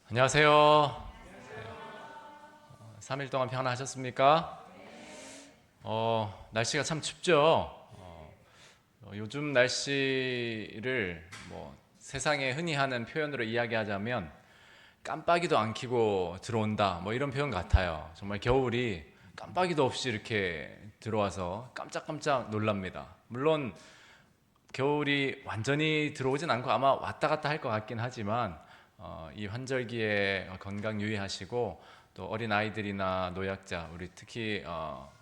안녕하세요. 3일 동안 평안하셨습니까? 날씨가 참 춥죠. 요즘 날씨를 세상에 흔히 하는 표현으로 이야기하자면 깜빡이도 안 켜고 들어온다, 이런 표현 같아요. 정말 겨울이 깜빡이도 없이 이렇게 들어와서 깜짝깜짝 놀랍니다. 물론 겨울이 완전히 들어오진 않고 아마 왔다 갔다 할 것 같긴 하지만 이 환절기에 건강 유의하시고 또 어린 아이들이나 노약자, 우리 특히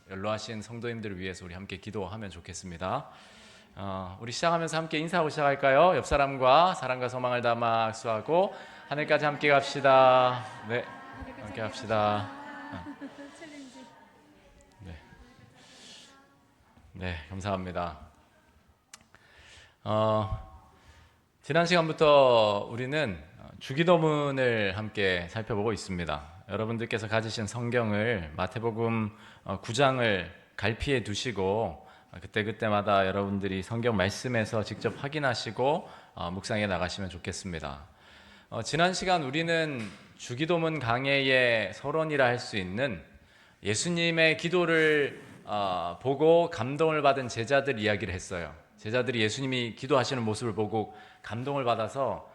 연로하신 성도님들을 위해서 우리 함께 기도하면 좋겠습니다. 우리 시작하면서 함께 인사하고 시작할까요? 옆 사람과 사랑과 소망을 담아 악수하고 하늘까지 함께 갑시다. 네, 함께 갑시다. 네, 네, 감사합니다. 지난 시간부터 우리는 주기도문을 함께 살펴보고 있습니다. 여러분들께서 가지신 성경을 마태복음 9장을 갈피해 두시고 그때그때마다 여러분들이 성경 말씀에서 직접 확인하시고 묵상해 나가시면 좋겠습니다. 지난 시간 우리는 주기도문 강해의 서론이라 할 수 있는 예수님의 기도를 보고 감동을 받은 제자들 이야기를 했어요. 제자들이 예수님이 기도하시는 모습을 보고 감동을 받아서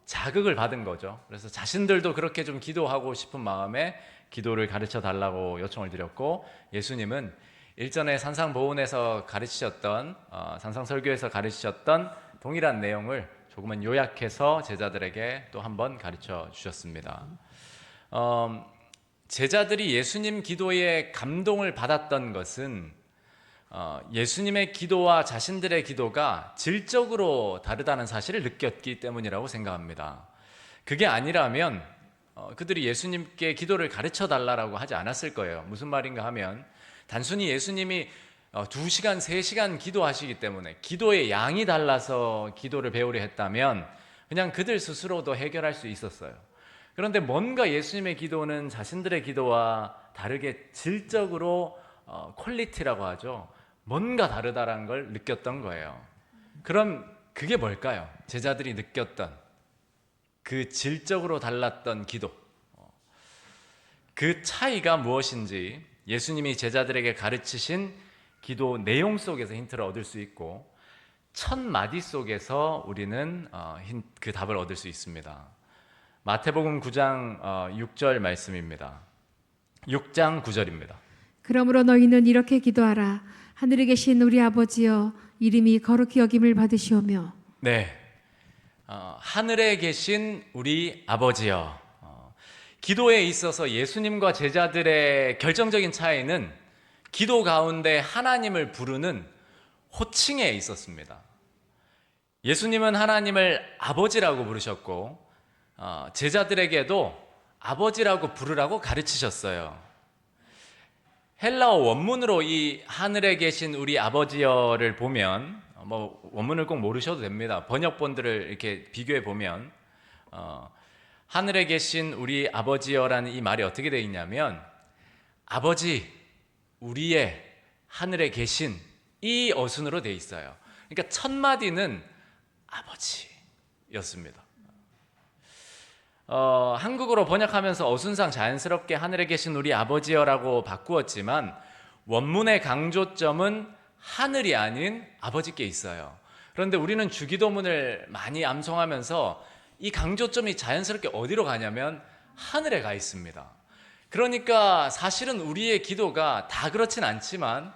자극을 받은 거죠. 그래서 자신들도 그렇게 좀 기도하고 싶은 마음에 기도를 가르쳐 달라고 요청을 드렸고, 예수님은 일전에 산상보훈에서 가르치셨던 산상설교에서 가르치셨던 동일한 내용을 조금은 요약해서 제자들에게 또 한 번 가르쳐 주셨습니다. 제자들이 예수님 기도에 감동을 받았던 것은 예수님의 기도와 자신들의 기도가 질적으로 다르다는 사실을 느꼈기 때문이라고 생각합니다. 그게 아니라면 그들이 예수님께 기도를 가르쳐 달라고 하지 않았을 거예요. 무슨 말인가 하면 단순히 예수님이 2시간, 3시간 기도하시기 때문에 기도의 양이 달라서 기도를 배우려 했다면 그냥 그들 스스로도 해결할 수 있었어요. 그런데 뭔가 예수님의 기도는 자신들의 기도와 다르게 질적으로 퀄리티라고 하죠. 뭔가 다르다라는 걸 느꼈던 거예요. 그럼 그게 뭘까요? 제자들이 느꼈던 그 질적으로 달랐던 기도. 그 차이가 무엇인지 예수님이 제자들에게 가르치신 기도 내용 속에서 힌트를 얻을 수 있고 첫 마디 속에서 우리는 그 답을 얻을 수 있습니다. 마태복음 9장 6절 말씀입니다. 6장 9절입니다. 그러므로 너희는 이렇게 기도하라. 하늘에 계신 우리 아버지여, 이름이 거룩히 여김을 받으시오며. 네, 하늘에 계신 우리 아버지여. 기도에 있어서 예수님과 제자들의 결정적인 차이는 기도 가운데 하나님을 부르는 호칭에 있었습니다. 예수님은 하나님을 아버지라고 부르셨고 제자들에게도 아버지라고 부르라고 가르치셨어요. 헬라어 원문으로 이 하늘에 계신 우리 아버지여를 보면 원문을 꼭 모르셔도 됩니다. 번역본들을 이렇게 비교해 보면 하늘에 계신 우리 아버지여라는 이 말이 어떻게 되어 있냐면 아버지 우리의 하늘에 계신 이 어순으로 되어 있어요. 그러니까 첫 마디는 아버지였습니다. 한국어로 번역하면서 어순상 자연스럽게 하늘에 계신 우리 아버지여라고 바꾸었지만 원문의 강조점은 하늘이 아닌 아버지께 있어요. 그런데 우리는 주기도문을 많이 암송하면서 이 강조점이 자연스럽게 어디로 가냐면 하늘에 가 있습니다. 그러니까 사실은 우리의 기도가 다 그렇진 않지만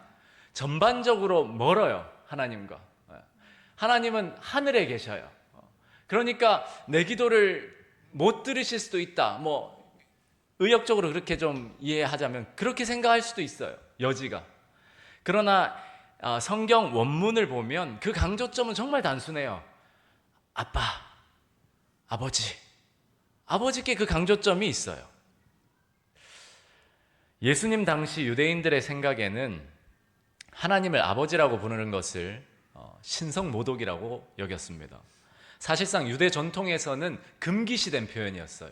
전반적으로 멀어요, 하나님과. 하나님은 하늘에 계셔요. 그러니까 내 기도를 못 들으실 수도 있다. 의역적으로 그렇게 좀 이해하자면 그렇게 생각할 수도 있어요. 여지가. 그러나 성경 원문을 보면 그 강조점은 정말 단순해요. 아빠, 아버지. 아버지께 그 강조점이 있어요. 예수님 당시 유대인들의 생각에는 하나님을 아버지라고 부르는 것을 신성모독이라고 여겼습니다. 사실상 유대 전통에서는 금기시된 표현이었어요.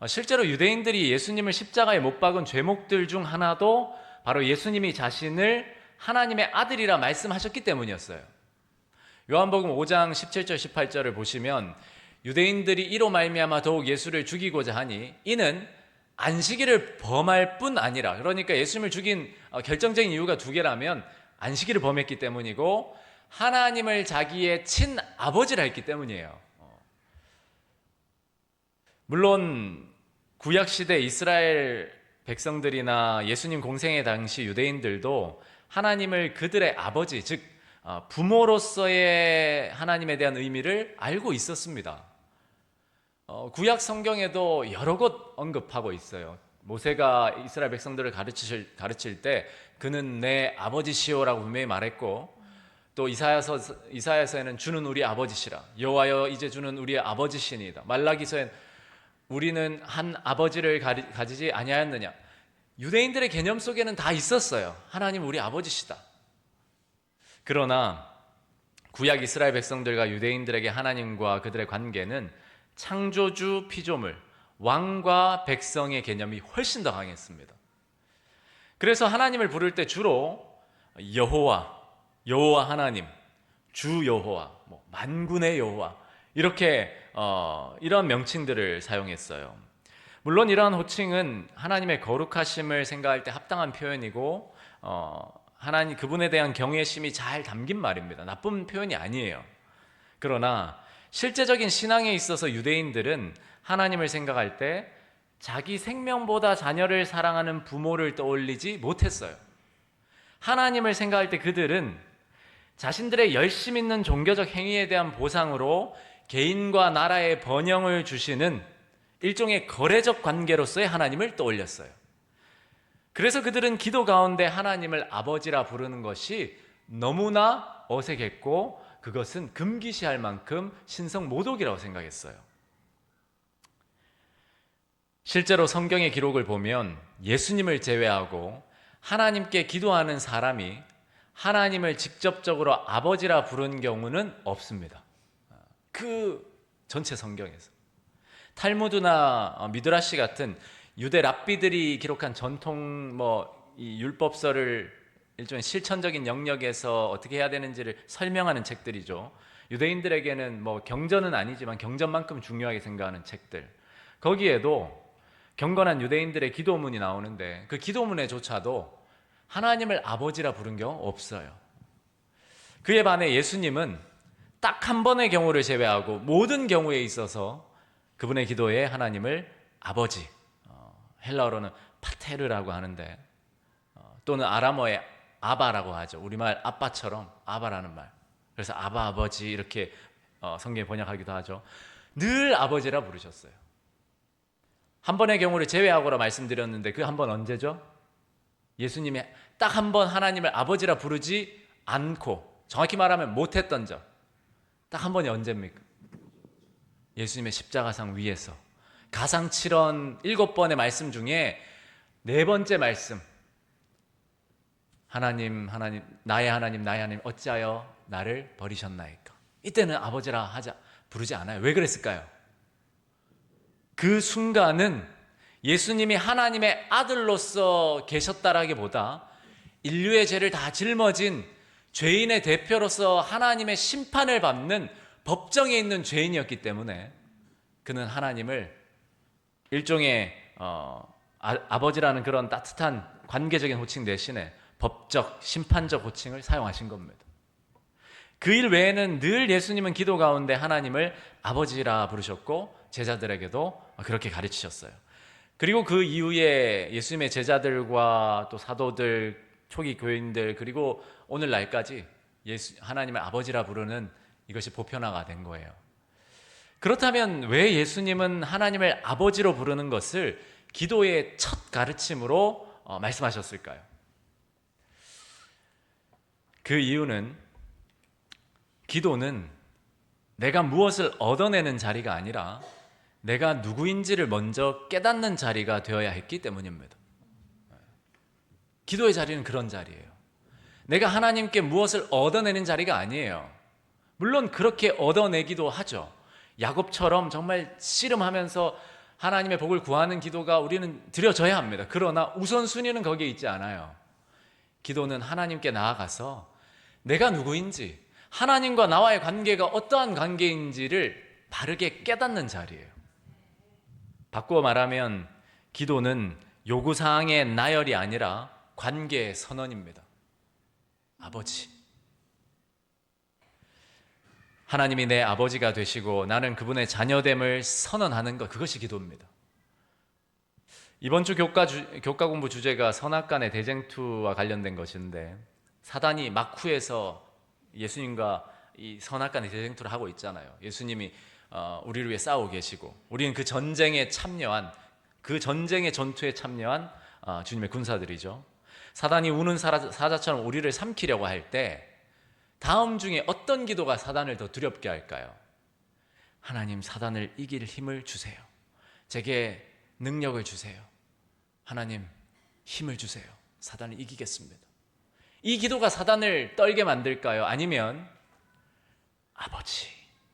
실제로 유대인들이 예수님을 십자가에 못 박은 죄목들 중 하나도 바로 예수님이 자신을 하나님의 아들이라 말씀하셨기 때문이었어요. 요한복음 5장 17절 18절을 보시면 유대인들이 이로 말미암아 더욱 예수를 죽이고자 하니 이는 안식일을 범할 뿐 아니라, 그러니까 예수님을 죽인 결정적인 이유가 두 개라면 안식일을 범했기 때문이고 하나님을 자기의 친아버지라 했기 때문이에요. 물론 구약시대 이스라엘 백성들이나 예수님 공생의 당시 유대인들도 하나님을 그들의 아버지, 즉 부모로서의 하나님에 대한 의미를 알고 있었습니다. 구약 성경에도 여러 곳 언급하고 있어요. 모세가 이스라엘 백성들을 가르칠 때 그는 내 아버지시오라고 분명히 말했고, 또 이사야서에는 주는 우리 아버지시라, 여호와여 이제 주는 우리의 아버지시니이다. 말라기서엔 우리는 한 아버지를 가지지 아니하였느냐. 유대인들의 개념 속에는 다 있었어요. 하나님 우리 아버지시다. 그러나 구약 이스라엘 백성들과 유대인들에게 하나님과 그들의 관계는 창조주 피조물, 왕과 백성의 개념이 훨씬 더 강했습니다. 그래서 하나님을 부를 때 주로 여호와 하나님, 주 여호와, 만군의 여호와, 이렇게 이런 명칭들을 사용했어요. 물론 이러한 호칭은 하나님의 거룩하심을 생각할 때 합당한 표현이고 하나님 그분에 대한 경외심이 잘 담긴 말입니다. 나쁜 표현이 아니에요. 그러나 실제적인 신앙에 있어서 유대인들은 하나님을 생각할 때 자기 생명보다 자녀를 사랑하는 부모를 떠올리지 못했어요. 하나님을 생각할 때 그들은 자신들의 열심 있는 종교적 행위에 대한 보상으로 개인과 나라의 번영을 주시는 일종의 거래적 관계로서의 하나님을 떠올렸어요. 그래서 그들은 기도 가운데 하나님을 아버지라 부르는 것이 너무나 어색했고 그것은 금기시할 만큼 신성 모독이라고 생각했어요. 실제로 성경의 기록을 보면 예수님을 제외하고 하나님께 기도하는 사람이 하나님을 직접적으로 아버지라 부른 경우는 없습니다. 그 전체 성경에서. 탈무드나 미드라시 같은 유대 랍비들이 기록한 전통 이 율법서를 일종의 실천적인 영역에서 어떻게 해야 되는지를 설명하는 책들이죠. 유대인들에게는 경전은 아니지만 경전만큼 중요하게 생각하는 책들. 거기에도 경건한 유대인들의 기도문이 나오는데 그 기도문에조차도 하나님을 아버지라 부른 경우 없어요. 그에 반해 예수님은 딱 한 번의 경우를 제외하고 모든 경우에 있어서 그분의 기도에 하나님을 아버지, 헬라어로는 파테르라고 하는데 또는 아람어에 아바라고 하죠. 우리말 아빠처럼 아바라는 말. 그래서 아바 아버지 이렇게 성경에 번역하기도 하죠. 늘 아버지라 부르셨어요. 한 번의 경우를 제외하고라 말씀드렸는데 그 한 번 언제죠? 예수님이 딱 한 번 하나님을 아버지라 부르지 않고, 정확히 말하면 못했던 점, 딱 한 번이 언제입니까? 예수님의 십자가상 위에서 가상 7원 7번의 말씀 중에 4번째 말씀, 하나님 나의 하나님 어찌하여 나를 버리셨나이까. 이때는 아버지라 부르지 않아요. 왜 그랬을까요? 그 순간은 예수님이 하나님의 아들로서 계셨다라기보다 인류의 죄를 다 짊어진 죄인의 대표로서 하나님의 심판을 받는 법정에 있는 죄인이었기 때문에 그는 하나님을 일종의 아버지라는 그런 따뜻한 관계적인 호칭 대신에 법적, 심판적 호칭을 사용하신 겁니다. 그 일 외에는 늘 예수님은 기도 가운데 하나님을 아버지라 부르셨고 제자들에게도 그렇게 가르치셨어요. 그리고 그 이후에 예수님의 제자들과 또 사도들, 초기 교인들, 그리고 오늘날까지 하나님을 아버지라 부르는 이것이 보편화가 된 거예요. 그렇다면 왜 예수님은 하나님을 아버지로 부르는 것을 기도의 첫 가르침으로 말씀하셨을까요? 그 이유는 기도는 내가 무엇을 얻어내는 자리가 아니라 내가 누구인지를 먼저 깨닫는 자리가 되어야 했기 때문입니다. 기도의 자리는 그런 자리예요. 내가 하나님께 무엇을 얻어내는 자리가 아니에요. 물론 그렇게 얻어내기도 하죠. 야곱처럼 정말 씨름하면서 하나님의 복을 구하는 기도가 우리는 드려져야 합니다. 그러나 우선순위는 거기에 있지 않아요. 기도는 하나님께 나아가서 내가 누구인지, 하나님과 나와의 관계가 어떠한 관계인지를 바르게 깨닫는 자리예요. 바꾸어 말하면 기도는 요구사항의 나열이 아니라 관계의 선언입니다. 아버지, 하나님이 내 아버지가 되시고 나는 그분의 자녀됨을 선언하는 것, 그것이 기도입니다. 이번 주 교과 공부 주제가 선악간의 대쟁투와 관련된 것인데, 사단이 막후에서 예수님과 이 선악간의 대쟁투를 하고 있잖아요. 예수님이 우리를 위해 싸우고 계시고, 우리는 그 전쟁에 참여한, 그 전쟁의 전투에 참여한 주님의 군사들이죠. 사단이 우는 사자처럼 우리를 삼키려고 할 때 다음 중에 어떤 기도가 사단을 더 두렵게 할까요? 하나님, 사단을 이길 힘을 주세요. 제게 능력을 주세요. 하나님, 힘을 주세요. 사단을 이기겠습니다. 이 기도가 사단을 떨게 만들까요? 아니면 아버지,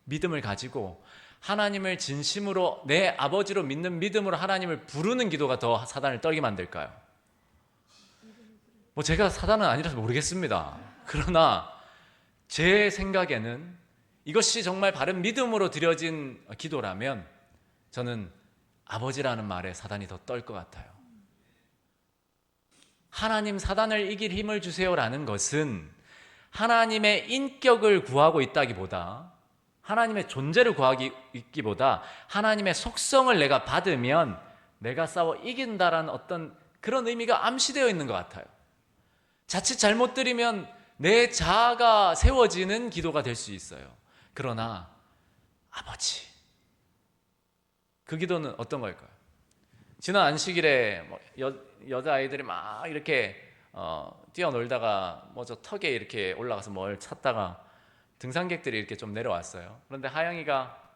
믿음을 가지고 하나님을 진심으로 내 아버지로 믿는 믿음으로 하나님을 부르는 기도가 더 사단을 떨게 만들까요? 제가 사단은 아니라서 모르겠습니다. 그러나 제 생각에는 이것이 정말 바른 믿음으로 드려진 기도라면 저는 아버지라는 말에 사단이 더 떨 것 같아요. 하나님, 사단을 이길 힘을 주세요라는 것은 하나님의 인격을 구하고 있다기보다, 하나님의 존재를 구하기보다 하나님의 속성을 내가 받으면 내가 싸워 이긴다라는 어떤 그런 의미가 암시되어 있는 것 같아요. 자칫 잘못 드리면 내 자아가 세워지는 기도가 될 수 있어요. 그러나 아버지, 그 기도는 어떤 걸까요? 지난 안식일에 여자아이들이 막 이렇게 뛰어놀다가 저 턱에 이렇게 올라가서 뭘 찾다가 등산객들이 이렇게 좀 내려왔어요. 그런데 하영이가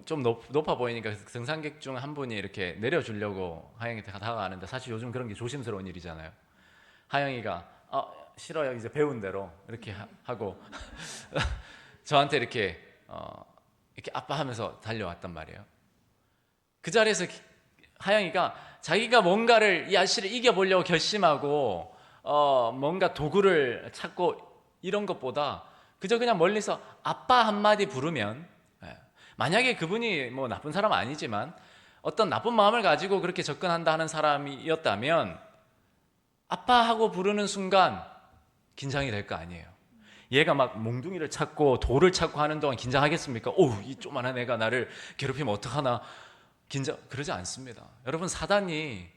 좀 높아 보이니까 그 등산객 중 한 분이 이렇게 내려주려고 하영이한테 다가가는데, 사실 요즘 그런 게 조심스러운 일이잖아요. 하영이가 싫어요, 이제 배운 대로 이렇게 하고 저한테 이렇게 아빠 하면서 달려왔단 말이에요. 그 자리에서 하영이가 자기가 뭔가를, 이 아저씨를 이겨보려고 결심하고 뭔가 도구를 찾고 이런 것보다 그저 그냥 멀리서 아빠 한마디 부르면, 만약에 그분이 나쁜 사람 아니지만 어떤 나쁜 마음을 가지고 그렇게 접근한다 하는 사람이었다면 아빠 하고 부르는 순간 긴장이 될 거 아니에요. 얘가 막 몽둥이를 찾고 돌을 찾고 하는 동안 긴장하겠습니까? 이 조그만한 애가 나를 괴롭히면 어떡하나, 그러지 않습니다. 여러분, 사단이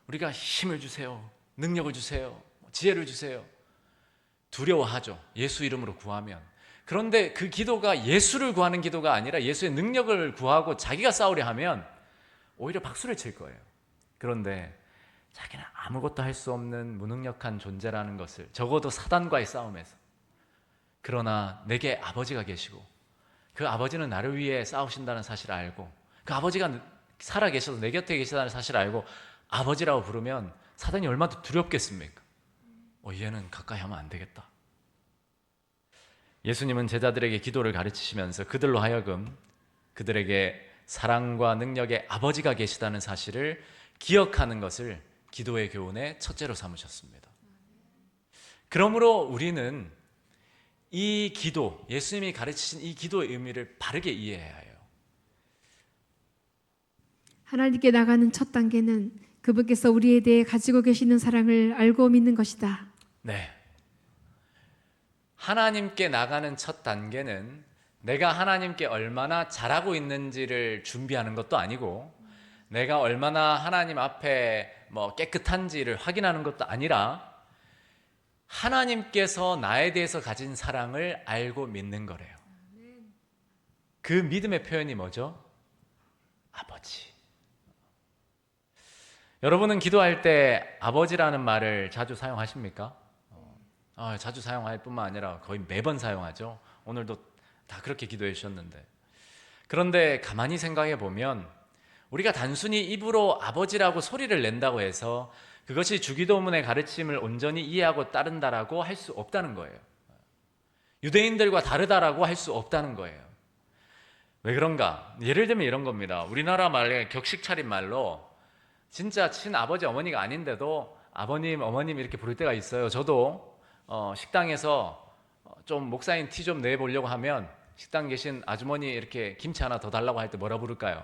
우리가 힘을 주세요, 능력을 주세요, 지혜를 주세요, 두려워하죠. 예수 이름으로 구하면. 그런데 그 기도가 예수를 구하는 기도가 아니라 예수의 능력을 구하고 자기가 싸우려 하면 오히려 박수를 칠 거예요. 그런데 자기는 아무것도 할 수 없는 무능력한 존재라는 것을, 적어도 사단과의 싸움에서, 그러나 내게 아버지가 계시고 그 아버지는 나를 위해 싸우신다는 사실을 알고, 그 아버지가 살아계셔서 내 곁에 계시다는 사실을 알고 아버지라고 부르면 사단이 얼마나 두렵겠습니까? 얘는 가까이 하면 안 되겠다. 예수님은 제자들에게 기도를 가르치시면서 그들로 하여금 그들에게 사랑과 능력의 아버지가 계시다는 사실을 기억하는 것을 기도의 교훈의 첫째로 삼으셨습니다. 그러므로 우리는 이 기도, 예수님이 가르치신 이 기도의 의미를 바르게 이해해야 해요. 하나님께 나가는 첫 단계는 그분께서 우리에 대해 가지고 계시는 사랑을 알고 믿는 것이다. 네. 하나님께 나가는 첫 단계는 내가 하나님께 얼마나 잘하고 있는지를 준비하는 것도 아니고, 내가 얼마나 하나님 앞에 깨끗한지를 확인하는 것도 아니라 하나님께서 나에 대해서 가진 사랑을 알고 믿는 거래요. 그 믿음의 표현이 뭐죠? 아버지. 여러분은 기도할 때 아버지라는 말을 자주 사용하십니까? 자주 사용할 뿐만 아니라 거의 매번 사용하죠. 오늘도 다 그렇게 기도해 주셨는데, 그런데 가만히 생각해 보면 우리가 단순히 입으로 아버지라고 소리를 낸다고 해서 그것이 주기도문의 가르침을 온전히 이해하고 따른다라고 할 수 없다는 거예요. 유대인들과 다르다라고 할 수 없다는 거예요. 왜 그런가? 예를 들면 이런 겁니다. 우리나라 말에 격식 차린 말로 진짜 친아버지 어머니가 아닌데도 아버님 어머님 이렇게 부를 때가 있어요. 저도 식당에서 좀 목사님 티 좀 내보려고 하면 식당 계신 아주머니 이렇게 김치 하나 더 달라고 할 때 뭐라 부를까요?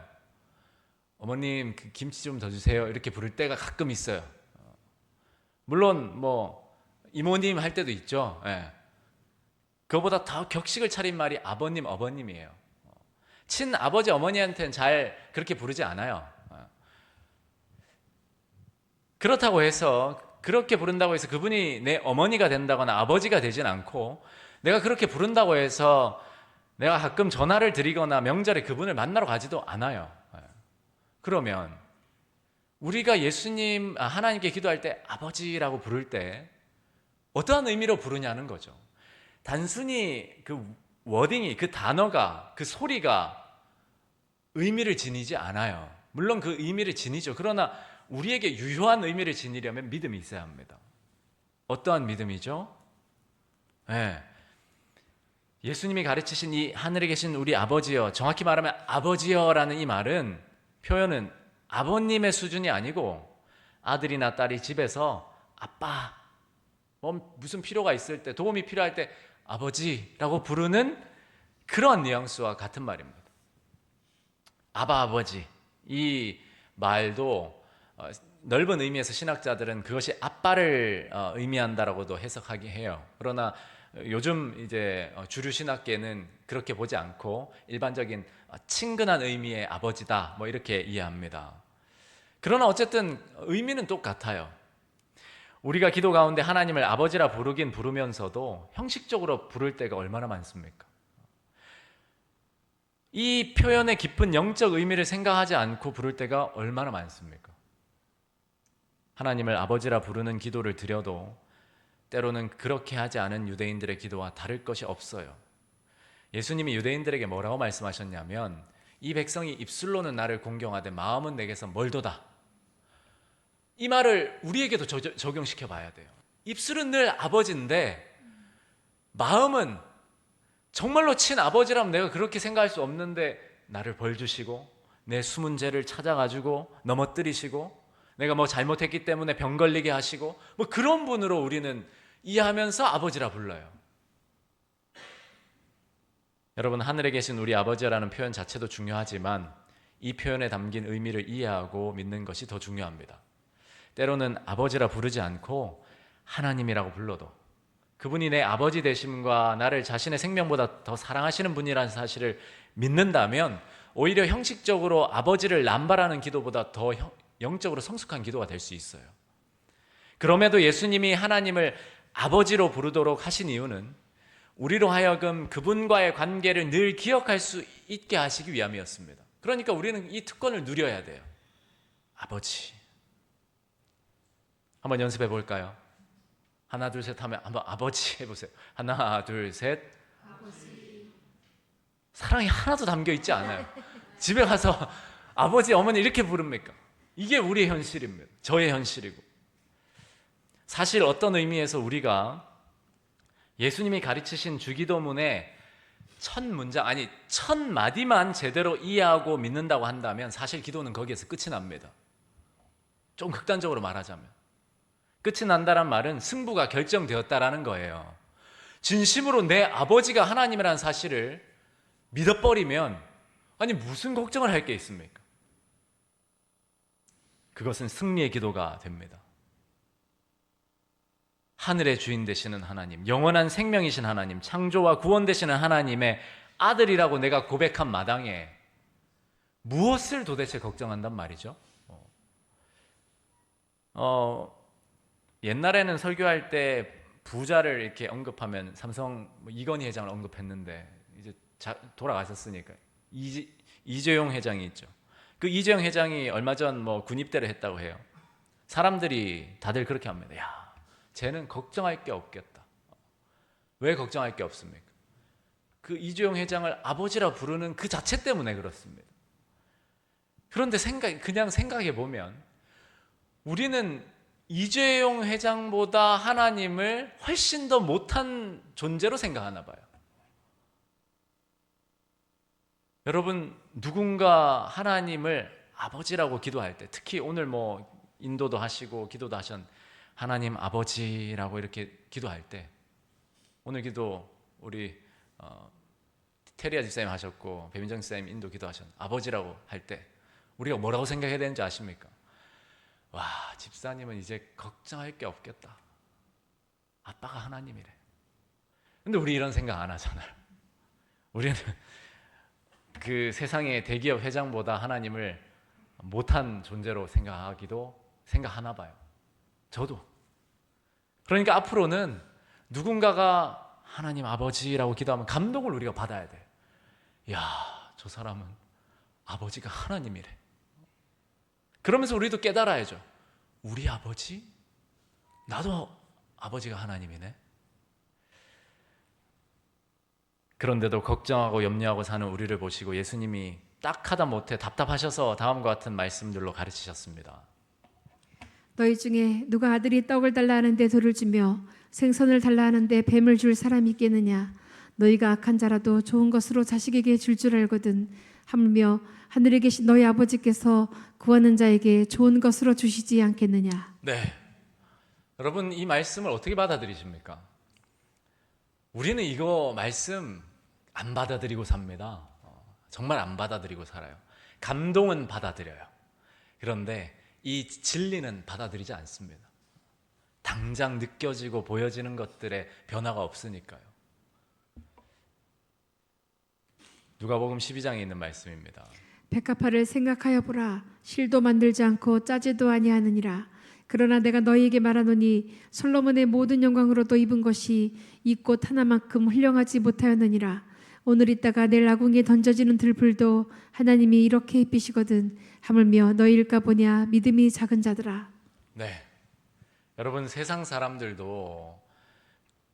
어머님 그 김치 좀 더 주세요. 이렇게 부를 때가 가끔 있어요. 물론 뭐 이모님 할 때도 있죠. 예. 그거보다 더 격식을 차린 말이 아버님, 어머님이에요. 친아버지, 어머니한테는 잘 그렇게 부르지 않아요. 그렇다고 해서 그렇게 부른다고 해서 그분이 내 어머니가 된다거나 아버지가 되진 않고, 내가 그렇게 부른다고 해서 내가 가끔 전화를 드리거나 명절에 그분을 만나러 가지도 않아요. 그러면 우리가 예수님, 하나님께 기도할 때 아버지라고 부를 때 어떠한 의미로 부르냐는 거죠. 단순히 그 워딩이, 그 단어가, 그 소리가 의미를 지니지 않아요. 물론 그 의미를 지니죠. 그러나 우리에게 유효한 의미를 지니려면 믿음이 있어야 합니다. 어떠한 믿음이죠? 네. 예수님이 가르치신 이 하늘에 계신 우리 아버지여, 정확히 말하면 아버지여라는 이 말은, 표현은 아버님의 수준이 아니고 아들이나 딸이 집에서 아빠, 무슨 필요가 있을 때, 도움이 필요할 때 아버지라고 부르는 그런 뉘앙스와 같은 말입니다. 아바 아버지, 이 말도 넓은 의미에서 신학자들은 그것이 아빠를 의미한다라고도 해석하게 해요. 그러나 요즘 이제 주류 신학계는 그렇게 보지 않고 일반적인 친근한 의미의 아버지다, 뭐 이렇게 이해합니다. 그러나 어쨌든 의미는 똑같아요. 우리가 기도 가운데 하나님을 아버지라 부르긴 부르면서도 형식적으로 부를 때가 얼마나 많습니까? 이 표현의 깊은 영적 의미를 생각하지 않고 부를 때가 얼마나 많습니까? 하나님을 아버지라 부르는 기도를 드려도 때로는 그렇게 하지 않은 유대인들의 기도와 다를 것이 없어요. 예수님이 유대인들에게 뭐라고 말씀하셨냐면, 이 백성이 입술로는 나를 공경하되 마음은 내게서 멀도다. 이 말을 우리에게도 적용시켜 봐야 돼요. 입술은 늘 아버지인데 마음은 정말로 친아버지라면 내가 그렇게 생각할 수 없는데 나를 벌 주시고 내 숨은 죄를 찾아가지고 넘어뜨리시고 내가 뭐 잘못했기 때문에 병 걸리게 하시고 뭐 그런 분으로 우리는 이해하면서 아버지라 불러요. 여러분, 하늘에 계신 우리 아버지라는 표현 자체도 중요하지만 이 표현에 담긴 의미를 이해하고 믿는 것이 더 중요합니다. 때로는 아버지라 부르지 않고 하나님이라고 불러도 그분이 내 아버지 되심과 나를 자신의 생명보다 더 사랑하시는 분이라는 사실을 믿는다면 오히려 형식적으로 아버지를 남발하는 기도보다 더 영적으로 성숙한 기도가 될 수 있어요. 그럼에도 예수님이 하나님을 아버지로 부르도록 하신 이유는 우리로 하여금 그분과의 관계를 늘 기억할 수 있게 하시기 위함이었습니다. 그러니까 우리는 이 특권을 누려야 돼요. 아버지. 한번 연습해 볼까요? 하나 둘 셋 하면 한번 아버지 해보세요. 하나 둘 셋. 아버지. 사랑이 하나도 담겨 있지 않아요. 집에 가서 아버지 어머니 이렇게 부릅니까? 이게 우리의 현실입니다. 저의 현실이고. 사실 어떤 의미에서 우리가 예수님이 가르치신 주기도문의 첫 문장, 아니 첫 마디만 제대로 이해하고 믿는다고 한다면 사실 기도는 거기에서 끝이 납니다. 좀 극단적으로 말하자면 끝이 난다는 말은 승부가 결정되었다라는 거예요. 진심으로 내 아버지가 하나님이라는 사실을 믿어버리면 아니 무슨 걱정을 할 게 있습니까? 그것은 승리의 기도가 됩니다. 하늘의 주인 되시는 하나님, 영원한 생명이신 하나님, 창조와 구원 되시는 하나님의 아들이라고 내가 고백한 마당에 무엇을 도대체 걱정한단 말이죠? 옛날에는 설교할 때 부자를 이렇게 언급하면 삼성 이건희 회장을 언급했는데 이제 돌아가셨으니까 이재용 회장이 있죠. 그 이재용 회장이 얼마 전 군입대를 했다고 해요. 사람들이 다들 그렇게 합니다. 야, 쟤는 걱정할 게 없겠다. 왜 걱정할 게 없습니까? 그 이재용 회장을 아버지라 부르는 그 자체 때문에 그렇습니다. 그런데 그냥 생각해 보면 우리는 이재용 회장보다 하나님을 훨씬 더 못한 존재로 생각하나 봐요. 여러분, 누군가 하나님을 아버지라고 기도할 때, 특히 오늘 인도도 하시고 기도도 하신 하나님 아버지라고 이렇게 기도할 때, 오늘 기도 우리 테리아 집사님 하셨고 배민정 집사님 인도 기도하셨는데 아버지라고 할 때 우리가 뭐라고 생각해야 되는지 아십니까? 와, 집사님은 이제 걱정할 게 없겠다. 아빠가 하나님이래. 근데 우리 이런 생각 안 하잖아요. 우리는 그 세상의 대기업 회장보다 하나님을 못한 존재로 생각하나 봐요. 저도. 그러니까 앞으로는 누군가가 하나님 아버지라고 기도하면 감동을 우리가 받아야 돼. 야, 저 사람은 아버지가 하나님이래. 그러면서 우리도 깨달아야죠. 우리 아버지? 나도 아버지가 하나님이네. 그런데도 걱정하고 염려하고 사는 우리를 보시고 예수님이 딱 하다 못해 답답하셔서 다음과 같은 말씀들로 가르치셨습니다. 너희 중에 누가 아들이 떡을 달라 하는데 돌을 주며 생선을 달라 하는데 뱀을 줄 사람이 있겠느냐? 너희가 악한 자라도 좋은 것으로 자식에게 줄 알거든. 하물며 하늘에 계신 너희 아버지께서 구하는 자에게 좋은 것으로 주시지 않겠느냐? 네, 여러분 이 말씀을 어떻게 받아들이십니까? 우리는 이거 말씀 안 받아들이고 삽니다. 정말 안 받아들이고 살아요. 감동은 받아들여요. 그런데 이 진리는 받아들이지 않습니다. 당장 느껴지고 보여지는 것들의 변화가 없으니까요. 누가복음 12장에 있는 말씀입니다. 백합화를 생각하여 보라. 실도 만들지 않고 짜지도 아니하느니라. 그러나 내가 너희에게 말하노니 솔로몬의 모든 영광으로도 입은 것이 이 꽃 하나만큼 훌륭하지 못하였느니라. 오늘 있다가 내일 아궁이에 던져지는 들풀도 하나님이 이렇게 입히시거든. 하물며 너희일까 보냐 믿음이 작은 자들아. 네, 여러분 세상 사람들도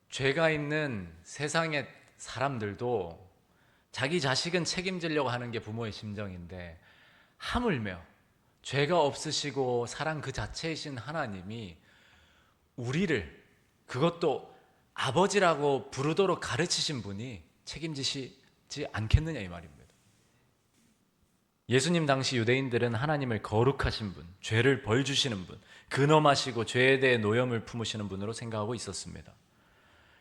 죄가 있는 세상의 사람들도 자기 자식은 책임지려고 하는 게 부모의 심정인데 하물며 죄가 없으시고 사랑 그 자체이신 하나님이 우리를 그것도 아버지라고 부르도록 가르치신 분이 책임지시지 않겠느냐 이 말입니다. 예수님 당시 유대인들은 하나님을 거룩하신 분, 죄를 벌 주시는 분, 근엄하시고 죄에 대해 노염을 품으시는 분으로 생각하고 있었습니다.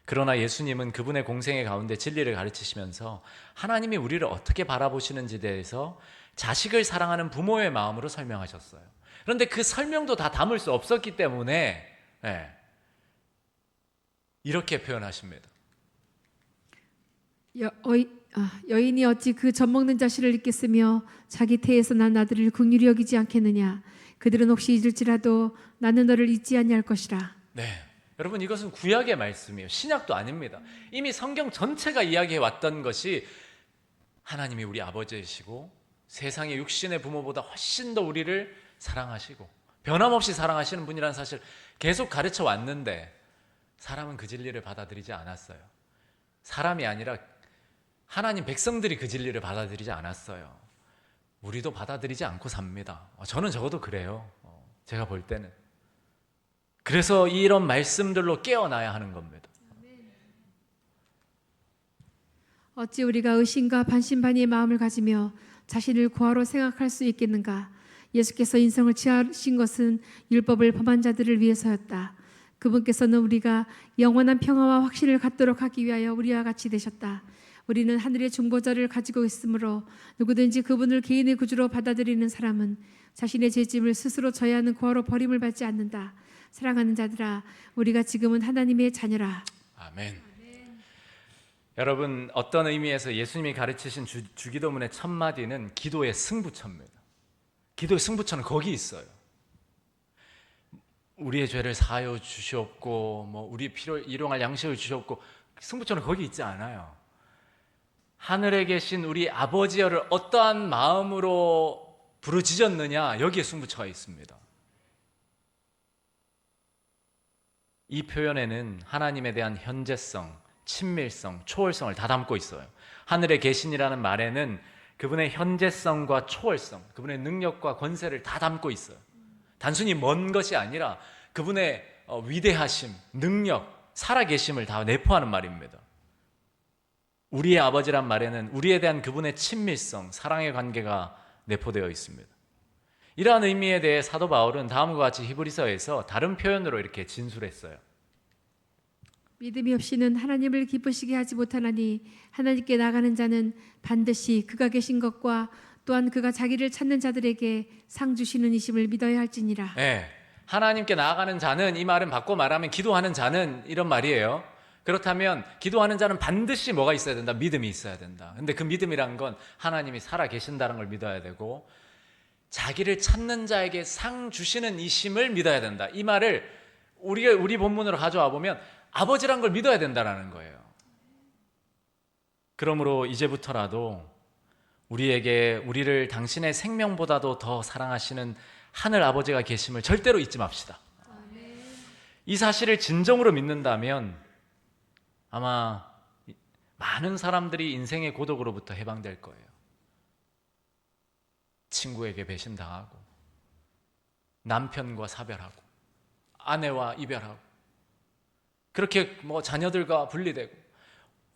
그러나 예수님은 그분의 공생의 가운데 진리를 가르치시면서 하나님이 우리를 어떻게 바라보시는지에 대해서 자식을 사랑하는 부모의 마음으로 설명하셨어요. 그런데 그 설명도 다 담을 수 없었기 때문에 이렇게 표현하십니다. 여인이 어찌 그 젖먹는 자식을 잊겠으며 자기 태에서 난 아들을 긍휼히 여기지 않겠느냐? 그들은 혹시 잊을지라도 나는 너를 잊지 아니할 것이라. 네, 여러분 이것은 구약의 말씀이에요. 신약도 아닙니다. 이미 성경 전체가 이야기해 왔던 것이 하나님이 우리 아버지이시고 세상의 육신의 부모보다 훨씬 더 우리를 사랑하시고 변함없이 사랑하시는 분이라는 사실 계속 가르쳐 왔는데 사람은 그 진리를 받아들이지 않았어요. 사람이 아니라 하나님 백성들이 그 진리를 받아들이지 않았어요. 우리도 받아들이지 않고 삽니다. 저는 적어도 그래요. 제가 볼 때는. 그래서 이런 말씀들로 깨어나야 하는 겁니다. 어찌 우리가 의심과 반신반의의 마음을 가지며 자신을 고아로 생각할 수 있겠는가? 예수께서 인성을 취하신 것은 율법을 범한 자들을 위해서였다. 그분께서는 우리가 영원한 평화와 확신을 갖도록 하기 위하여 우리와 같이 되셨다. 우리는 하늘의 중보자를 가지고 있으므로 누구든지 그분을 개인의 구주로 받아들이는 사람은 자신의 죄짐을 스스로 져야 하는 고아로 버림을 받지 않는다. 사랑하는 자들아, 우리가 지금은 하나님의 자녀라. 아멘. 여러분 어떤 의미에서 예수님이 가르치신 주기도문의 첫 마디는 기도의 승부처입니다. 기도의 승부처는 거기 있어요. 우리의 죄를 사하여 주시옵고 우리 필요 일용할 양식을 주시옵고 승부처는 거기 있지 않아요. 하늘에 계신 우리 아버지여를 어떠한 마음으로 부르짖었느냐 여기에 승부처가 있습니다. 이 표현에는 하나님에 대한 현재성, 친밀성, 초월성을 다 담고 있어요. 하늘에 계신이라는 말에는 그분의 현재성과 초월성, 그분의 능력과 권세를 다 담고 있어요. 단순히 먼 것이 아니라 그분의 위대하심, 능력, 살아계심을 다 내포하는 말입니다. 우리의 아버지란 말에는 우리에 대한 그분의 친밀성, 사랑의 관계가 내포되어 있습니다. 이러한 의미에 대해 사도 바울은 다음과 같이 히브리서에서 다른 표현으로 이렇게 진술했어요. 믿음이 없이는 하나님을 기쁘시게 하지 못하나니 하나님께 나가는 자는 반드시 그가 계신 것과 또한 그가 자기를 찾는 자들에게 상 주시는 이심을 믿어야 할지니라. 예, 하나님께 나아가는 자는, 이 말은 바꿔 말하면 기도하는 자는, 이런 말이에요. 그렇다면 기도하는 자는 반드시 뭐가 있어야 된다? 믿음이 있어야 된다. 근데 그 믿음이란 건 하나님이 살아 계신다는 걸 믿어야 되고, 자기를 찾는 자에게 상 주시는 이심을 믿어야 된다. 이 말을 우리 본문으로 가져와 보면 아버지란 걸 믿어야 된다는 거예요. 그러므로 이제부터라도 우리를 당신의 생명보다도 더 사랑하시는 하늘 아버지가 계심을 절대로 잊지 맙시다. 이 사실을 진정으로 믿는다면 아마 많은 사람들이 인생의 고독으로부터 해방될 거예요. 친구에게 배신당하고, 남편과 사별하고, 아내와 이별하고, 그렇게 자녀들과 분리되고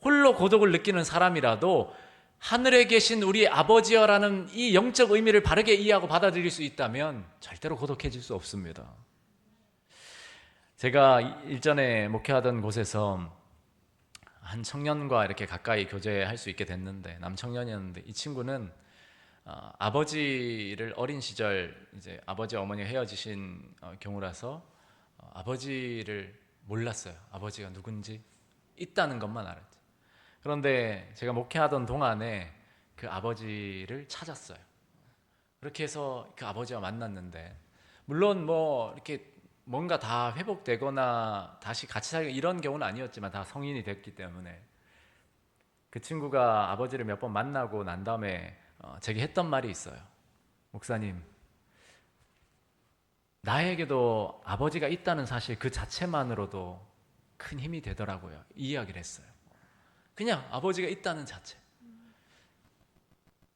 홀로 고독을 느끼는 사람이라도 하늘에 계신 우리 아버지여라는 이 영적 의미를 바르게 이해하고 받아들일 수 있다면 절대로 고독해질 수 없습니다. 제가 일전에 목회하던 곳에서 한 청년과 이렇게 가까이 교제할 수 있게 됐는데, 남청년이었는데, 이 친구는 아버지를 어린 시절 이제 아버지 어머니가 헤어지신 경우라서 아버지를 몰랐어요. 아버지가 누군지, 있다는 것만 알았죠. 그런데 제가 목회하던 동안에 그 아버지를 찾았어요. 그렇게 해서 그 아버지와 만났는데, 물론 이렇게 뭔가 다 회복되거나 다시 같이 살고 이런 경우는 아니었지만 다 성인이 됐기 때문에 그 친구가 아버지를 몇 번 만나고 난 다음에 제게 했던 말이 있어요. 목사님, 나에게도 아버지가 있다는 사실 그 자체만으로도 큰 힘이 되더라고요. 이 이야기를 했어요. 그냥 아버지가 있다는 자체.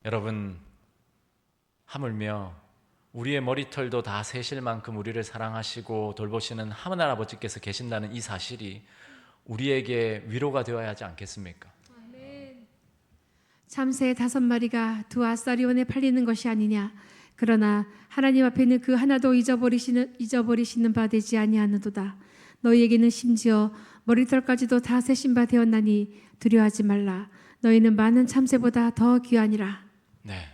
여러분, 하물며 우리의 머리털도 다 세실 만큼 우리를 사랑하시고 돌보시는 하늘 아버지께서 계신다는 이 사실이 우리에게 위로가 되어야 하지 않겠습니까? 참새 5마리가 두 아사리온에 팔리는 것이 아니냐. 그러나 하나님 앞에는 그 하나도 잊어버리시는 바 되지 아니하노도다. 너희에게는 심지어 머리털까지도 다 세신 바 되었나니 두려워하지 말라. 너희는 많은 참새보다 더 귀하니라. 네.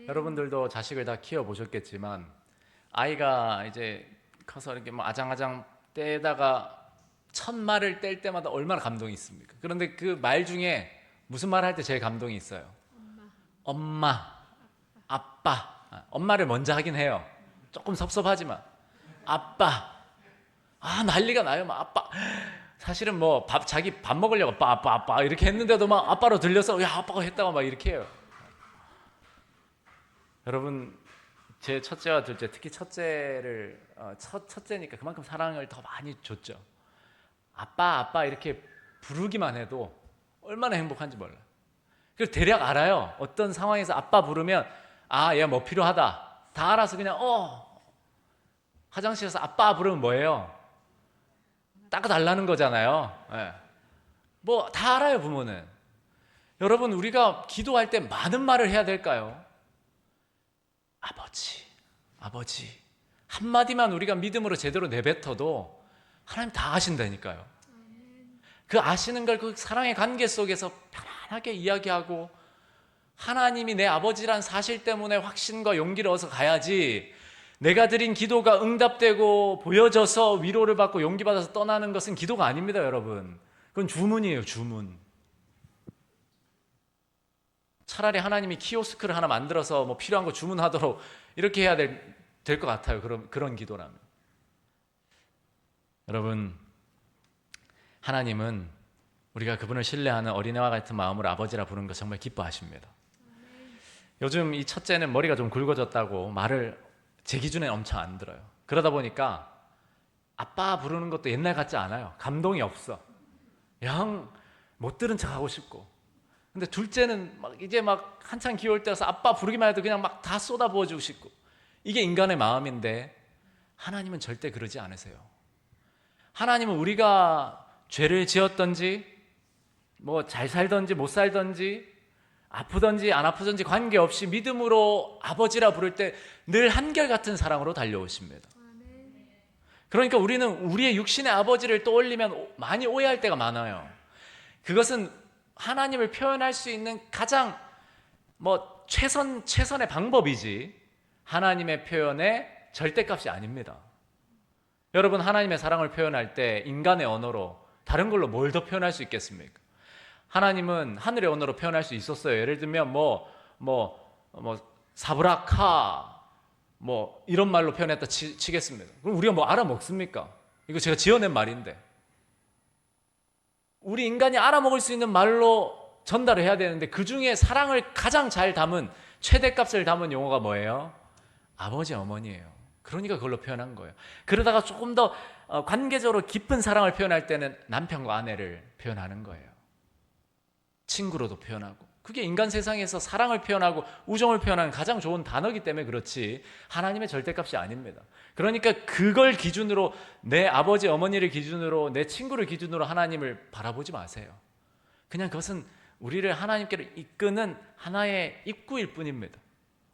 여러분들도 자식을 다 키워보셨겠지만 아이가 이제 커서 이렇게 아장아장 떼다가 첫 말을 뗄 때마다 얼마나 감동이 있습니까? 그런데 그 말 중에 무슨 말 할 때 제일 감동이 있어요? 엄마, 아빠. 엄마를 먼저 하긴 해요. 조금 섭섭하지만 아빠. 난리가 나요. 아빠. 사실은 자기 밥 먹으려고 아빠 이렇게 했는데도 막 아빠로 들려서 야 아빠가 했다고 막 이렇게 해요. 여러분, 제 첫째와 둘째, 특히 첫째를 첫째니까 그만큼 사랑을 더 많이 줬죠. 아빠 이렇게 부르기만 해도 얼마나 행복한지 몰라요. 그리고 대략 알아요. 어떤 상황에서 아빠 부르면 얘 뭐 필요하다 다 알아서 그냥 화장실에서 아빠 부르면 뭐예요? 닦아달라는 거잖아요. 네. 다 알아요, 부모는. 여러분, 우리가 기도할 때 많은 말을 해야 될까요? 아버지 한마디만 우리가 믿음으로 제대로 내뱉어도 하나님 다 아신다니까요. 그 아시는 걸 그 사랑의 관계 속에서 편안하게 이야기하고 하나님이 내 아버지란 사실 때문에 확신과 용기를 얻어서 가야지, 내가 드린 기도가 응답되고 보여져서 위로를 받고 용기 받아서 떠나는 것은 기도가 아닙니다, 여러분. 그건 주문이에요, 주문. 차라리 하나님이 키오스크를 하나 만들어서 필요한 거 주문하도록 이렇게 해야 될 것 같아요. 그런 기도라면. 여러분, 하나님은 우리가 그분을 신뢰하는 어린애와 같은 마음으로 아버지라 부르는 거 정말 기뻐하십니다. 요즘 이 첫째는 머리가 좀 굵어졌다고 말을 제 기준에 엄청 안 들어요. 그러다 보니까 아빠 부르는 것도 옛날 같지 않아요. 감동이 없어. 영 못 들은 척하고 싶고. 근데 둘째는 이제 한창 귀여울 때라서 아빠 부르기만 해도 그냥 다 쏟아부어주고 싶고. 이게 인간의 마음인데 하나님은 절대 그러지 않으세요. 하나님은 우리가 죄를 지었던지 잘 살던지 못 살던지 아프던지 안 아프던지 관계없이 믿음으로 아버지라 부를 때 늘 한결같은 사랑으로 달려오십니다. 그러니까 우리는 우리의 육신의 아버지를 떠올리면 많이 오해할 때가 많아요. 그것은 하나님을 표현할 수 있는 가장 최선의 방법이지 하나님의 표현의 절대값이 아닙니다. 여러분, 하나님의 사랑을 표현할 때 인간의 언어로 다른 걸로 뭘 더 표현할 수 있겠습니까? 하나님은 하늘의 언어로 표현할 수 있었어요. 예를 들면 사브라카 이런 말로 표현했다 치겠습니다. 그럼 우리가 알아먹습니까? 이거 제가 지어낸 말인데 우리 인간이 알아먹을 수 있는 말로 전달을 해야 되는데 그 중에 사랑을 가장 잘 담은 최대값을 담은 용어가 뭐예요? 아버지, 어머니예요. 그러니까 그걸로 표현한 거예요. 그러다가 조금 더 관계적으로 깊은 사랑을 표현할 때는 남편과 아내를 표현하는 거예요. 친구로도 표현하고. 그게 인간 세상에서 사랑을 표현하고 우정을 표현하는 가장 좋은 단어이기 때문에 그렇지 하나님의 절대값이 아닙니다. 그러니까 그걸 기준으로 내 아버지, 어머니를 기준으로 내 친구를 기준으로 하나님을 바라보지 마세요. 그냥 그것은 우리를 하나님께로 이끄는 하나의 입구일 뿐입니다.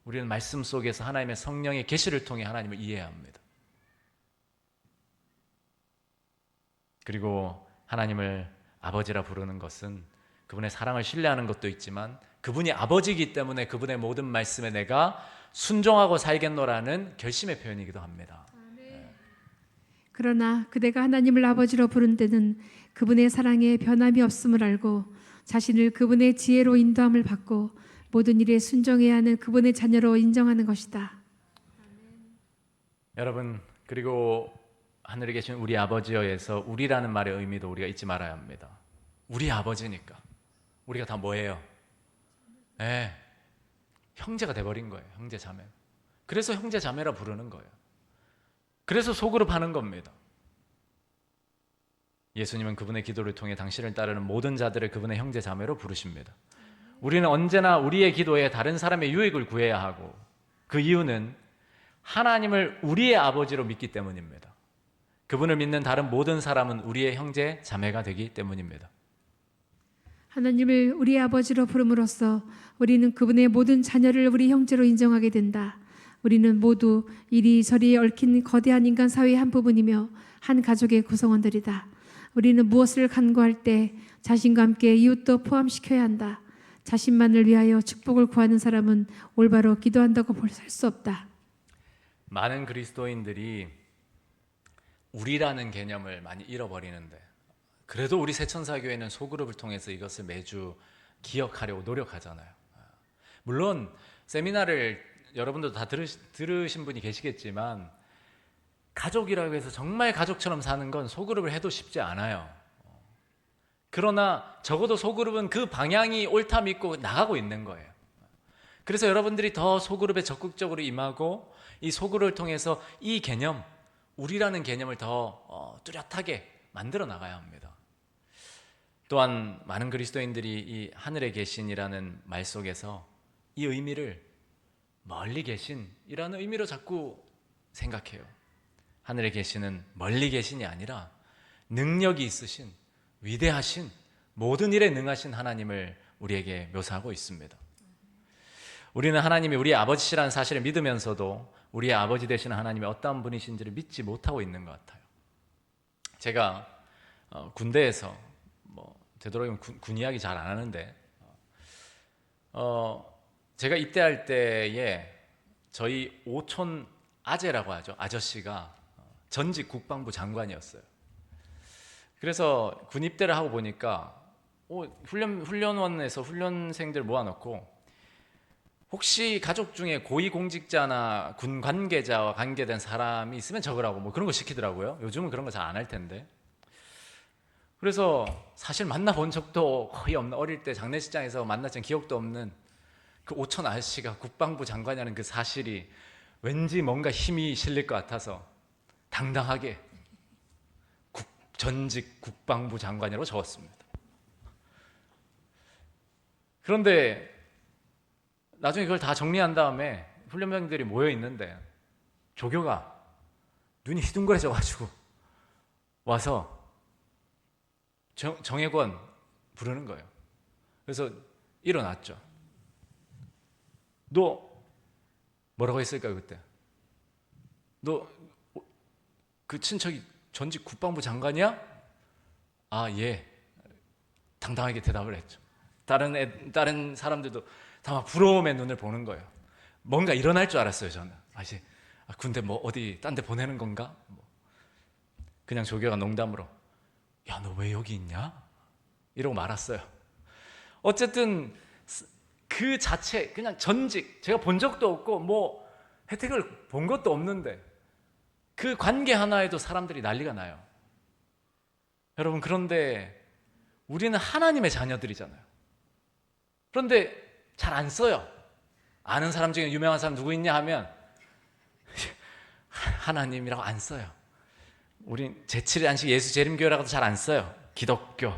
우리는 말씀 속에서 하나님의 성령의 계시를 통해 하나님을 이해해야 합니다. 그리고 하나님을 아버지라 부르는 것은 그분의 사랑을 신뢰하는 것도 있지만 그분이 아버지이기 때문에 그분의 모든 말씀에 내가 순종하고 살겠노라는 결심의 표현이기도 합니다. 그러나 그대가 하나님을 아버지로 부른 때는 그분의 사랑에 변함이 없음을 알고 자신을 그분의 지혜로 인도함을 받고 모든 일에 순종해야 하는 그분의 자녀로 인정하는 것이다. 여러분, 그리고 하늘에 계신 우리 아버지여에서 우리라는 말의 의미도 우리가 잊지 말아야 합니다. 우리 아버지니까 우리가 다 뭐예요? 형제가 돼버린 거예요. 형제 자매. 그래서 형제 자매라 부르는 거예요. 그래서 소그룹 하는 겁니다. 예수님은 그분의 기도를 통해 당신을 따르는 모든 자들을 그분의 형제 자매로 부르십니다. 우리는 언제나 우리의 기도에 다른 사람의 유익을 구해야 하고 그 이유는 하나님을 우리의 아버지로 믿기 때문입니다. 그분을 믿는 다른 모든 사람은 우리의 형제 자매가 되기 때문입니다. 하나님을 우리 아버지로 부름으로써 우리는 그분의 모든 자녀를 우리 형제로 인정하게 된다. 우리는 모두 이리저리 얽힌 거대한 인간 사회의 한 부분이며 한 가족의 구성원들이다. 우리는 무엇을 간구할 때 자신과 함께 이웃도 포함시켜야 한다. 자신만을 위하여 축복을 구하는 사람은 올바로 기도한다고 볼 수 없다. 많은 그리스도인들이 우리라는 개념을 많이 잃어버리는데 그래도 우리 새천사교회는 소그룹을 통해서 이것을 매주 기억하려고 노력하잖아요. 물론 세미나를 여러분도 다 들으신 분이 계시겠지만 가족이라고 해서 정말 가족처럼 사는 건 소그룹을 해도 쉽지 않아요. 그러나 적어도 소그룹은 그 방향이 옳다 믿고 나가고 있는 거예요. 그래서 여러분들이 더 소그룹에 적극적으로 임하고 이 소그룹을 통해서 이 개념, 우리라는 개념을 더 뚜렷하게 만들어 나가야 합니다. 또한 많은 그리스도인들이 이 하늘에 계신이라는 말 속에서 이 의미를 멀리 계신이라는 의미로 자꾸 생각해요. 하늘에 계시는 멀리 계신이 아니라 능력이 있으신 위대하신 모든 일에 능하신 하나님을 우리에게 묘사하고 있습니다. 우리는 하나님이 우리의 아버지시라는 사실을 믿으면서도 우리의 아버지 되시는 하나님이 어떠한 분이신지를 믿지 못하고 있는 것 같아요. 제가 군대에서 되도록이면 군 이야기 잘 안 하는데 제가 입대할 때에 저희 오촌 아재라고 하죠. 아저씨가 전직 국방부 장관이었어요. 그래서 군 입대를 하고 보니까 훈련원에서 훈련생들 모아놓고 혹시 가족 중에 고위공직자나 군 관계자와 관계된 사람이 있으면 적으라고 그런 거 시키더라고요. 요즘은 그런 거 잘 안 할 텐데. 그래서 사실 만나본 적도 거의 없는 어릴 때 장례식장에서 만났던 기억도 없는 그 오촌 아저씨가 국방부 장관이라는 그 사실이 왠지 뭔가 힘이 실릴 것 같아서 당당하게 전직 국방부 장관이라고 적었습니다. 그런데 나중에 그걸 다 정리한 다음에 훈련병들이 모여 있는데 조교가 눈이 희둥그레져가지고 와서 정혜권 부르는 거예요. 그래서 일어났죠. 너 뭐라고 했을까요 그때? 너 그 친척이 전직 국방부 장관이야? 아, 예. 당당하게 대답을 했죠. 다른 사람들도 다 막 부러움의 눈을 보는 거예요. 뭔가 일어날 줄 알았어요, 저는. 이제 군대 뭐 어디 딴 데 보내는 건가? 그냥 조교가 농담으로 야, 너 왜 여기 있냐? 이러고 말았어요. 어쨌든 그 자체 그냥 전직, 제가 본 적도 없고 뭐 혜택을 본 것도 없는데 그 관계 하나에도 사람들이 난리가 나요. 여러분, 그런데 우리는 하나님의 자녀들이잖아요. 그런데 잘 안 써요. 아는 사람 중에 유명한 사람 누구 있냐 하면 하나님이라고 안 써요. 우린 제7일 안식 예수 재림교회라고도 잘 안 써요. 기독교.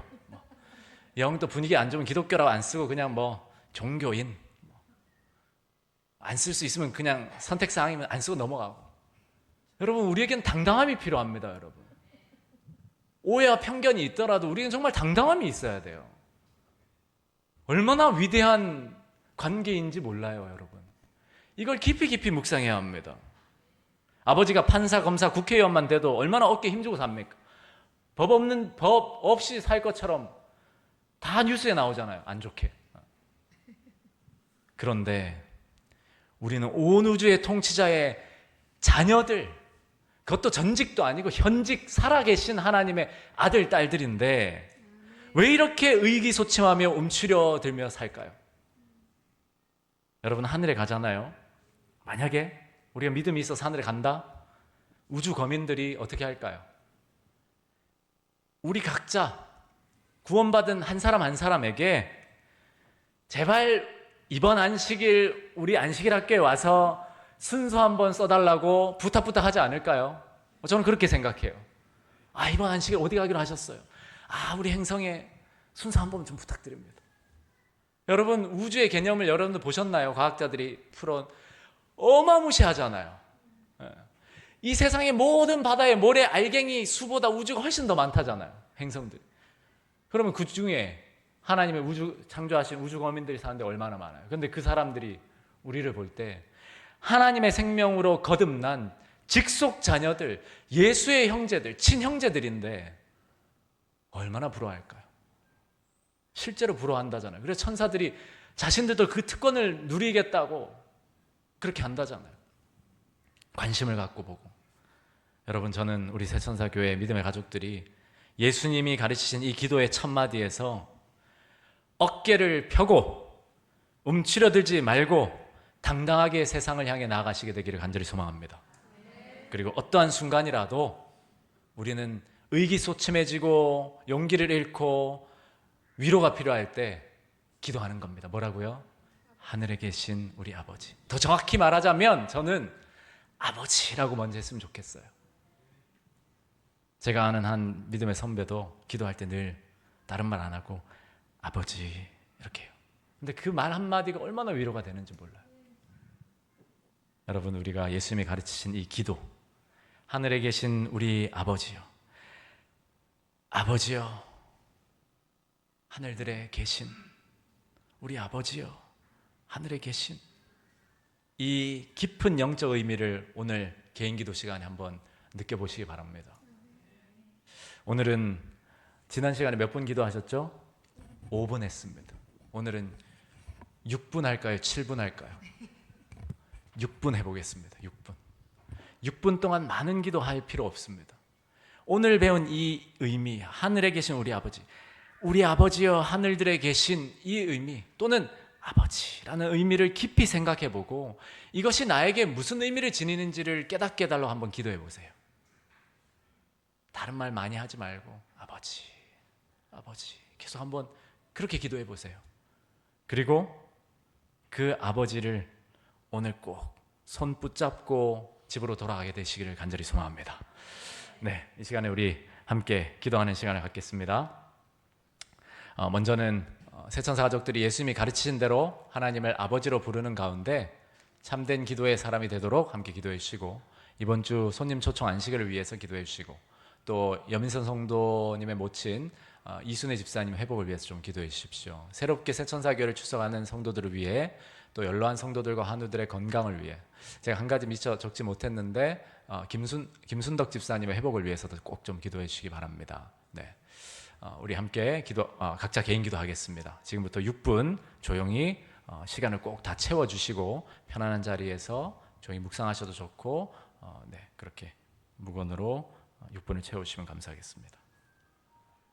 영도 분위기 안 좋으면 기독교라고 안 쓰고 그냥 뭐 종교인. 안 쓸 수 있으면 그냥 선택사항이면 안 쓰고 넘어가고. 여러분, 우리에겐 당당함이 필요합니다, 여러분. 오해와 편견이 있더라도 우리는 정말 당당함이 있어야 돼요. 얼마나 위대한 관계인지 몰라요, 여러분. 이걸 깊이 묵상해야 합니다. 아버지가 판사, 검사, 국회의원만 돼도 얼마나 어깨 힘주고 삽니까? 법 없이 살 것처럼 다 뉴스에 나오잖아요, 안 좋게. 그런데 우리는 온 우주의 통치자의 자녀들, 그것도 전직도 아니고 현직 살아계신 하나님의 아들, 딸들인데 왜 이렇게 의기소침하며 움츠려들며 살까요? 여러분, 하늘에 가잖아요. 만약에 우리가 믿음이 있어서 하늘에 간다? 우주 거민들이 어떻게 할까요? 우리 각자 구원받은 한 사람 한 사람에게 제발 이번 안식일 우리 안식일 학교에 와서 순서 한번 써달라고 부탁하지 않을까요? 저는 그렇게 생각해요. 이번 안식일 어디 가기로 하셨어요? 우리 행성에 순서 한번 좀 부탁드립니다. 여러분, 우주의 개념을 여러분들 보셨나요? 과학자들이 풀어 어마무시하잖아요. 이 세상의 모든 바다에 모래, 알갱이, 수보다 우주가 훨씬 더 많다잖아요, 행성들이. 그러면 그 중에 하나님의 우주 창조하신 우주 거민들이 사는데 얼마나 많아요. 그런데 그 사람들이 우리를 볼 때 하나님의 생명으로 거듭난 직속 자녀들, 예수의 형제들, 친형제들인데 얼마나 부러워할까요? 실제로 부러워한다잖아요. 그래서 천사들이 자신들도 그 특권을 누리겠다고 그렇게 한다잖아요. 관심을 갖고 보고. 여러분, 저는 우리 새천사교회 믿음의 가족들이 예수님이 가르치신 이 기도의 첫마디에서 어깨를 펴고 움츠려들지 말고 당당하게 세상을 향해 나아가시게 되기를 간절히 소망합니다. 그리고 어떠한 순간이라도 우리는 의기소침해지고 용기를 잃고 위로가 필요할 때 기도하는 겁니다. 뭐라고요? 하늘에 계신 우리 아버지. 더 정확히 말하자면 저는 아버지라고 먼저 했으면 좋겠어요. 제가 아는 한 믿음의 선배도 기도할 때 늘 다른 말 안 하고 아버지 이렇게 해요. 근데 그 말 한마디가 얼마나 위로가 되는지 몰라요. 여러분, 우리가 예수님이 가르치신 이 기도, 하늘에 계신 우리 아버지요, 아버지요, 하늘들에 계신 우리 아버지요, 하늘에 계신, 이 깊은 영적 의미를 오늘 개인 기도 시간에 한번 느껴보시기 바랍니다. 오늘은 지난 시간에 몇 분 기도하셨죠? 5분 했습니다. 오늘은 6분 할까요? 7분 할까요? 6분 해보겠습니다. 6분 동안 많은 기도할 필요 없습니다. 오늘 배운 이 의미, 하늘에 계신 우리 아버지, 우리 아버지여 하늘들에 계신 이 의미, 또는 아버지라는 의미를 깊이 생각해보고 이것이 나에게 무슨 의미를 지니는지를 깨닫게 해달라고 한번 기도해보세요. 다른 말 많이 하지 말고 아버지, 아버지 계속 한번 그렇게 기도해보세요. 그리고 그 아버지를 오늘 꼭 손 붙잡고 집으로 돌아가게 되시기를 간절히 소망합니다. 네, 이 시간에 우리 함께 기도하는 시간을 갖겠습니다. 먼저는 새천사 가족들이 예수님이 가르치신 대로 하나님을 아버지로 부르는 가운데 참된 기도의 사람이 되도록 함께 기도해 주시고, 이번 주 손님 초청 안식일을 위해서 기도해 주시고, 또 여민선 성도님의 모친 이순혜 집사님 회복을 위해서 좀 기도해 주십시오. 새롭게 새천사교회를 출석하는 성도들을 위해 또 연로한 성도들과 한우들의 건강을 위해 제가 한 가지 미처 적지 못했는데 김순덕 집사님의 회복을 위해서도 꼭 좀 기도해 주시기 바랍니다. 네, 우리 함께 각자 개인 기도하겠습니다. 지금부터 6분 조용히 시간을 꼭 다 채워주시고 편안한 자리에서 조용히 묵상하셔도 좋고 네, 그렇게 묵언으로 6분을 채우시면 감사하겠습니다.